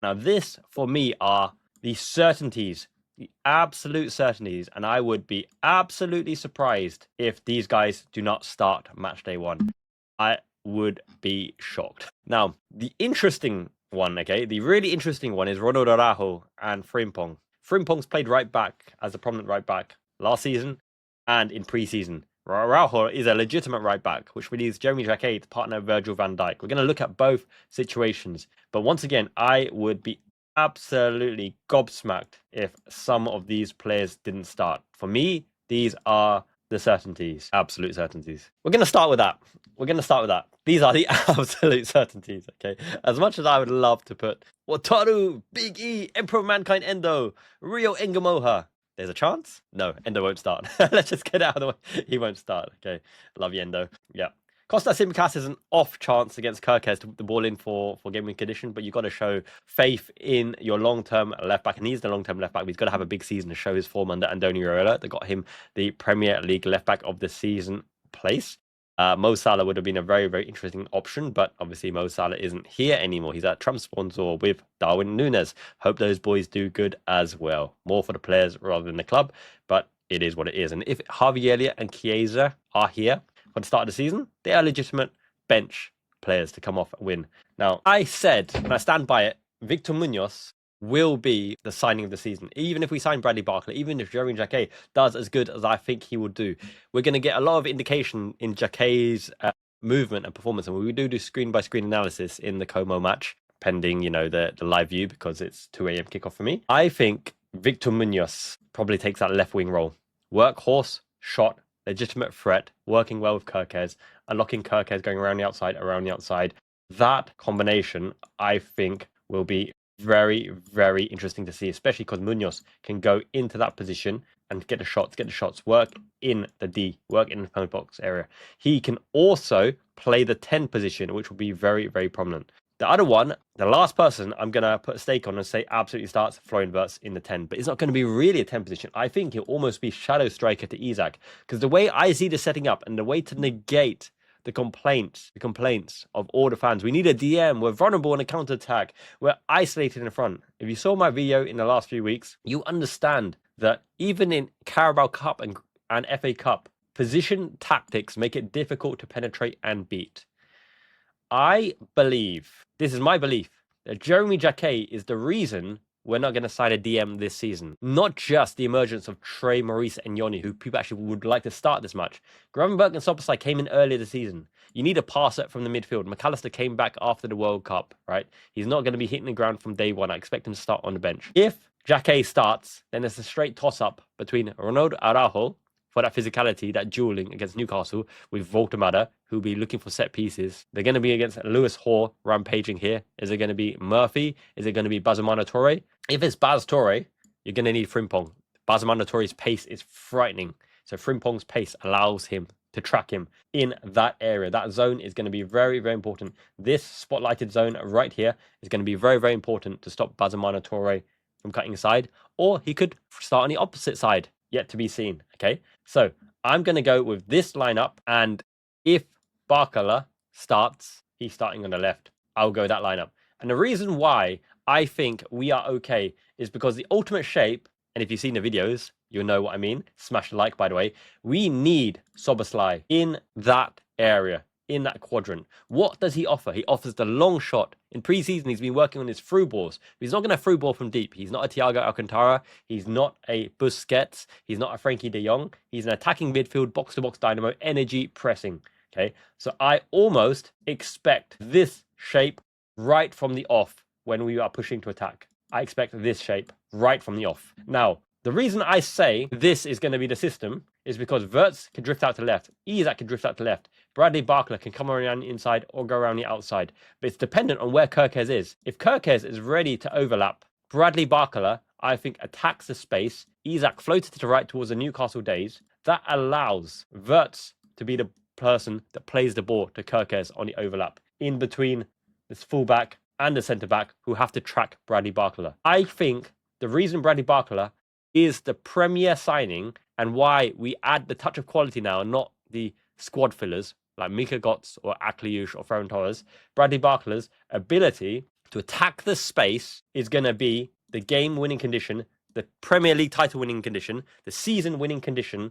Now, this for me are the certainties, the absolute certainties, and I would be absolutely surprised if these guys do not start match day one. I would be shocked. Now, the interesting one, okay, the really interesting one is Ronald Araujo and Frimpong. Frimpong's played right back as a prominent right back last season and in pre-season. Araujo is a legitimate right back, which means Jeremy Jacquet to partner Virgil van Dijk. We're going to look at both situations. But once again, I would be absolutely gobsmacked if some of these players didn't start. For me, these are the certainties, absolute certainties. We're going to start with that. These are the absolute certainties, okay? As much as I would love to put Wataru, Big E, Emperor of Mankind Endo, Rio Engamoha, there's a chance? No, Endo won't start. Let's just get out of the way. He won't start. Okay. Love you, Endo. Yeah. Costa Simicast is an off chance against Kirkes to put the ball in for gaming condition, but you've got to show faith in your long-term left back. And he's the long-term left back, but he's got to have a big season to show his form under Andoni Iraola. That got him the Premier League left back of the season place. Mo Salah would have been a very, very interesting option, but obviously Mo Salah isn't here anymore. He's at Trabzonspor with Darwin Núñez. Hope those boys do good as well. More for the players rather than the club, but it is what it is. And if Harvey Elliott and Chiesa are here for the start of the season, they are legitimate bench players to come off and win. Now, I said, and I stand by it, Victor Munoz will be the signing of the season. Even if we sign Bradley Barcola, even if Jeremy Jacquet does as good as I think he will do, we're going to get a lot of indication in Jacquet's movement and performance. And we do screen-by-screen analysis in the Como match, pending, the live view, because it's 2 a.m. kickoff for me. I think Victor Munoz probably takes that left wing role. Workhorse, shot, legitimate threat, working well with Kirkes, unlocking Kirkes, going around the outside. That combination, I think, will be very, very interesting to see, especially because Munoz can go into that position and get the shots, work in the D, work in the penalty box area. He can also play the 10 position, which will be very, very prominent. The other one, the last person I'm going to put a stake on and say absolutely starts Florian Wirtz in the 10, but it's not going to be really a 10 position. I think he'll almost be shadow striker to Isak, because the way I see the setting up and the way to negate the complaints of all the fans. We need a DM. We're vulnerable in a counter-attack. We're isolated in front. If you saw my video in the last few weeks, you understand that even in Carabao Cup and FA Cup, position tactics make it difficult to penetrate and beat. I believe, this is my belief, that Jeremy Jacquet is the reason we're not going to sign a DM this season. Not just the emergence of Trey, Maurice, and Yoni, who people actually would like to start this match. Gravenberch and Szoboszlai came in earlier this season. You need a passer from the midfield. McAllister came back after the World Cup, right? He's not going to be hitting the ground from day one. I expect him to start on the bench. If Jacquet starts, then it's a straight toss-up between Ronaldo Araujo for that physicality, that dueling against Newcastle with Voltemada, who'll be looking for set pieces. They're going to be against Lewis Hoare rampaging here. Is it going to be Murphy? Is it going to be Bazamana Torre? If it's Baz Torre, you're going to need Frimpong. Bazamana Torre's pace is frightening. So Frimpong's pace allows him to track him in that area. That zone is going to be very, very important. This spotlighted zone right here is going to be very, very important to stop Bazamana Torre from cutting inside. Or he could start on the opposite side. Yet to be seen, okay? So I'm going to go with this lineup, and if Barcola starts, he's starting on the left. I'll go that lineup. And the reason why I think we are okay is because the ultimate shape, and if you've seen the videos, you'll know what I mean. Smash the like, by the way. We need Szoboszlai in that area, in that quadrant. What does he offer? He offers the long shot. In pre-season, he's been working on his through balls. He's not going to through ball from deep. He's not a Thiago Alcantara. He's not a Busquets. He's not a Frankie de Jong. He's an attacking midfield, box-to-box dynamo, energy pressing. Okay, so I almost expect this shape right from the off when we are pushing to attack. I expect this shape right from the off. Now, the reason I say this is going to be the system is because Wirtz can drift out to left. Isak can drift out to left. Bradley Barcola can come around the inside or go around the outside. But it's dependent on where Kirkes is. If Kirkes is ready to overlap, Bradley Barcola, I think, attacks the space. Isak floated to the right towards the Newcastle days. That allows Wirtz to be the person that plays the ball to Kirkes on the overlap, in between this fullback and the centre-back who have to track Bradley Barcola. I think the reason Bradley Barcola is the premier signing and why we add the touch of quality now and not the squad fillers like Mika Götze or Akliush or Ferran Torres, Bradley Barcola's ability to attack the space is going to be the game winning condition, the Premier League title winning condition, the season winning condition,